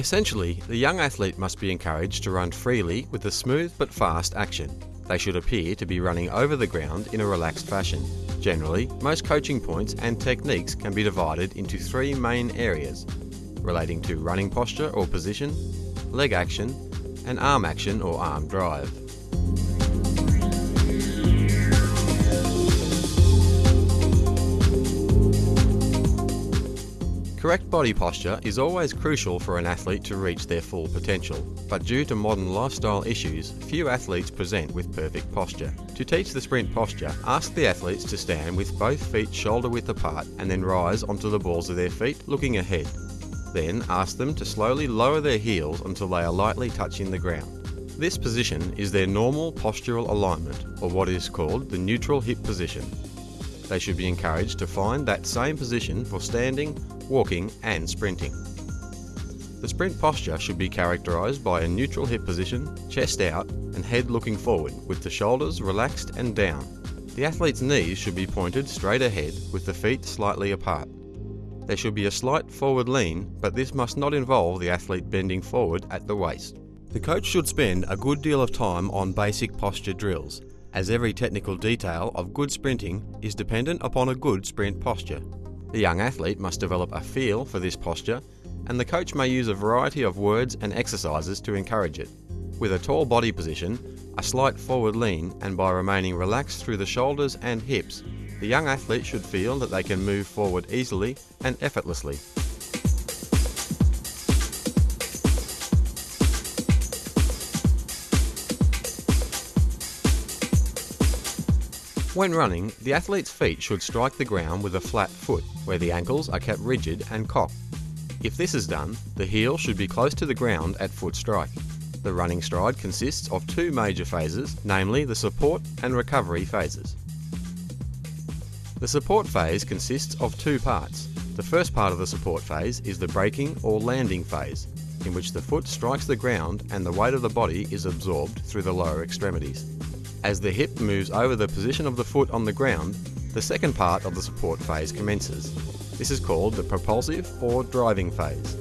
Essentially, the young athlete must be encouraged to run freely with a smooth but fast action. They should appear to be running over the ground in a relaxed fashion. Generally, most coaching points and techniques can be divided into three main areas, relating to running posture or position, leg action, and arm action or arm drive. Correct body posture is always crucial for an athlete to reach their full potential, but due to modern lifestyle issues, few athletes present with perfect posture. To teach the sprint posture, ask the athletes to stand with both feet shoulder width apart and then rise onto the balls of their feet looking ahead. Then ask them to slowly lower their heels until they are lightly touching the ground. This position is their normal postural alignment, or what is called the neutral hip position. They should be encouraged to find that same position for standing, walking and sprinting. The sprint posture should be characterised by a neutral hip position, chest out and head looking forward with the shoulders relaxed and down. The athlete's knees should be pointed straight ahead with the feet slightly apart. There should be a slight forward lean, but this must not involve the athlete bending forward at the waist. The coach should spend a good deal of time on basic posture drills, as every technical detail of good sprinting is dependent upon a good sprint posture. The young athlete must develop a feel for this posture, and the coach may use a variety of words and exercises to encourage it. With a tall body position, a slight forward lean, and by remaining relaxed through the shoulders and hips, the young athlete should feel that they can move forward easily and effortlessly. When running, the athlete's feet should strike the ground with a flat foot, where the ankles are kept rigid and cocked. If this is done, the heel should be close to the ground at foot strike. The running stride consists of two major phases, namely the support and recovery phases. The support phase consists of two parts. The first part of the support phase is the braking or landing phase, in which the foot strikes the ground and the weight of the body is absorbed through the lower extremities. As the hip moves over the position of the foot on the ground, the second part of the support phase commences. This is called the propulsive or driving phase.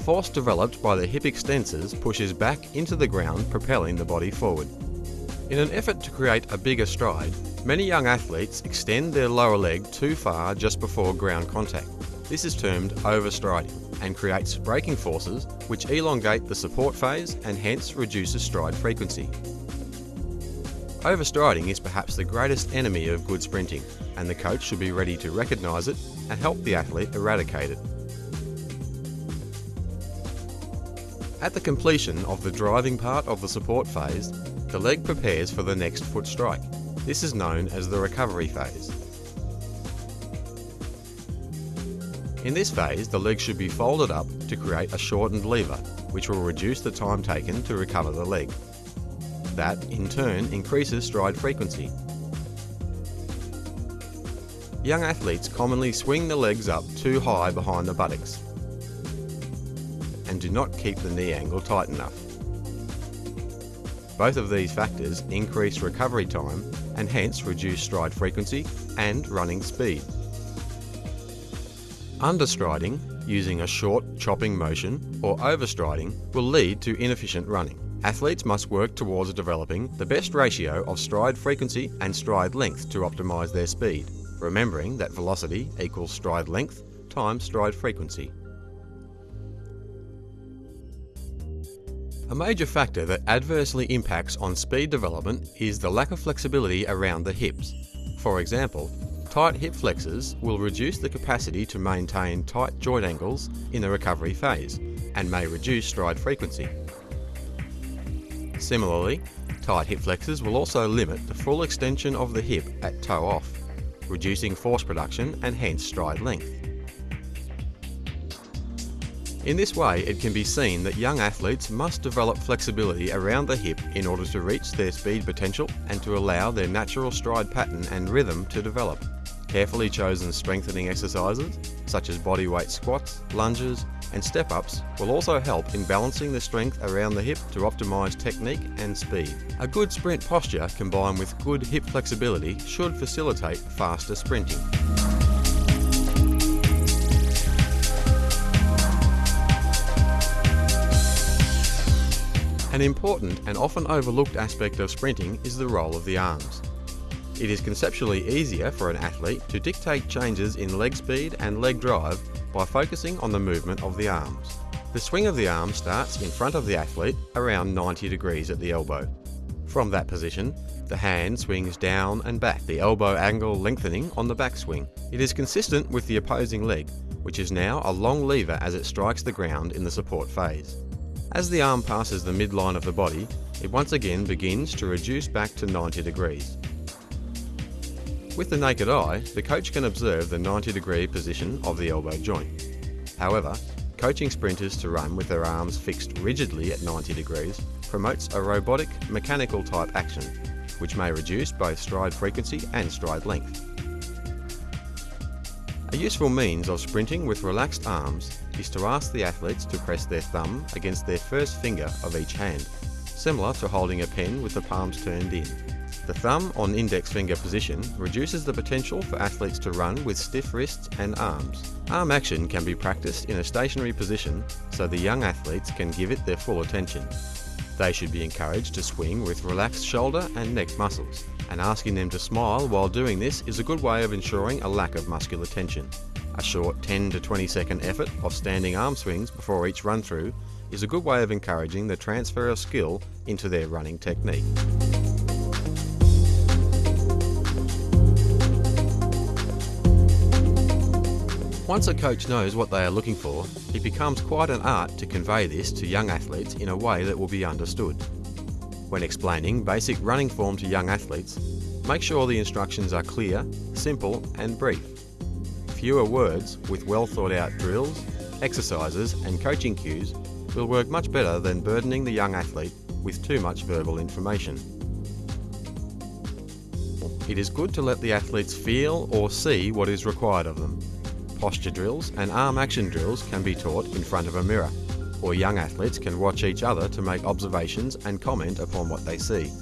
Force developed by the hip extensors pushes back into the ground, propelling the body forward. In an effort to create a bigger stride, many young athletes extend their lower leg too far just before ground contact. This is termed overstriding and creates braking forces which elongate the support phase and hence reduces stride frequency. Overstriding is perhaps the greatest enemy of good sprinting, and the coach should be ready to recognise it and help the athlete eradicate it. At the completion of the driving part of the support phase, the leg prepares for the next foot strike. This is known as the recovery phase. In this phase, the leg should be folded up to create a shortened lever, which will reduce the time taken to recover the leg. That, in turn, increases stride frequency. Young athletes commonly swing the legs up too high behind the buttocks and do not keep the knee angle tight enough. Both of these factors increase recovery time and hence reduce stride frequency and running speed. Understriding, using a short chopping motion, or overstriding will lead to inefficient running. Athletes must work towards developing the best ratio of stride frequency and stride length to optimise their speed, remembering that velocity equals stride length times stride frequency. A major factor that adversely impacts on speed development is the lack of flexibility around the hips. For example, tight hip flexors will reduce the capacity to maintain tight joint angles in the recovery phase and may reduce stride frequency. Similarly, tight hip flexors will also limit the full extension of the hip at toe off, reducing force production and hence stride length. In this way, it can be seen that young athletes must develop flexibility around the hip in order to reach their speed potential and to allow their natural stride pattern and rhythm to develop. Carefully chosen strengthening exercises, such as bodyweight squats, lunges, and step-ups, will also help in balancing the strength around the hip to optimise technique and speed. A good sprint posture combined with good hip flexibility should facilitate faster sprinting. An important and often overlooked aspect of sprinting is the role of the arms. It is conceptually easier for an athlete to dictate changes in leg speed and leg drive by focusing on the movement of the arms. The swing of the arm starts in front of the athlete around 90 degrees at the elbow. From that position, the hand swings down and back, the elbow angle lengthening on the backswing. It is consistent with the opposing leg, which is now a long lever as it strikes the ground in the support phase. As the arm passes the midline of the body, it once again begins to reduce back to 90 degrees. With the naked eye, the coach can observe the 90-degree position of the elbow joint. However, coaching sprinters to run with their arms fixed rigidly at 90 degrees promotes a robotic, mechanical type action, which may reduce both stride frequency and stride length. A useful means of sprinting with relaxed arms is to ask the athletes to press their thumb against their first finger of each hand, similar to holding a pen with the palms turned in. The thumb on index finger position reduces the potential for athletes to run with stiff wrists and arms. Arm action can be practiced in a stationary position so the young athletes can give it their full attention. They should be encouraged to swing with relaxed shoulder and neck muscles, and asking them to smile while doing this is a good way of ensuring a lack of muscular tension. A short 10 to 20 second effort of standing arm swings before each run through is a good way of encouraging the transfer of skill into their running technique. Once a coach knows what they are looking for, it becomes quite an art to convey this to young athletes in a way that will be understood. When explaining basic running form to young athletes, make sure the instructions are clear, simple and brief. Fewer words with well thought out drills, exercises and coaching cues will work much better than burdening the young athlete with too much verbal information. It is good to let the athletes feel or see what is required of them. Posture drills and arm action drills can be taught in front of a mirror, or young athletes can watch each other to make observations and comment upon what they see.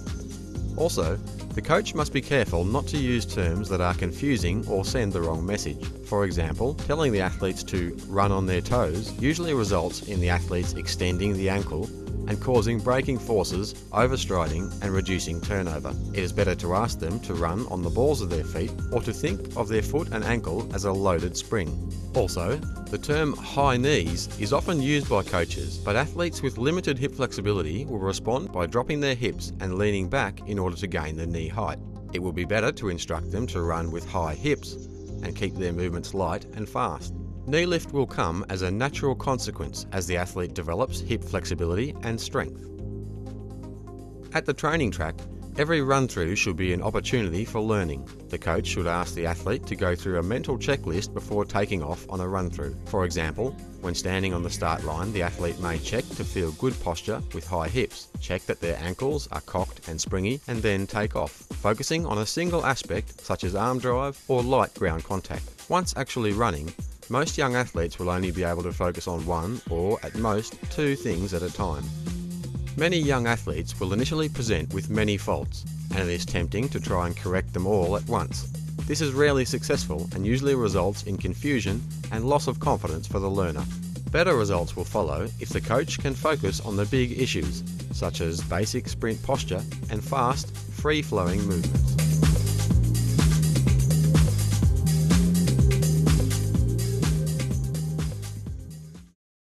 Also, the coach must be careful not to use terms that are confusing or send the wrong message. For example, telling the athletes to run on their toes usually results in the athletes extending the ankle and causing braking forces, overstriding and reducing turnover. It is better to ask them to run on the balls of their feet or to think of their foot and ankle as a loaded spring. Also, the term high knees is often used by coaches, but athletes with limited hip flexibility will respond by dropping their hips and leaning back in order to gain the knee height. It will be better to instruct them to run with high hips and keep their movements light and fast. Knee lift will come as a natural consequence as the athlete develops hip flexibility and strength. At the training track, every run-through should be an opportunity for learning. The coach should ask the athlete to go through a mental checklist before taking off on a run-through. For example, when standing on the start line, the athlete may check to feel good posture with high hips, check that their ankles are cocked and springy, and then take off, focusing on a single aspect such as arm drive or light ground contact. Once actually running, most young athletes will only be able to focus on one or, at most, two things at a time. Many young athletes will initially present with many faults, and it is tempting to try and correct them all at once. This is rarely successful and usually results in confusion and loss of confidence for the learner. Better results will follow if the coach can focus on the big issues, such as basic sprint posture and fast, free-flowing movement.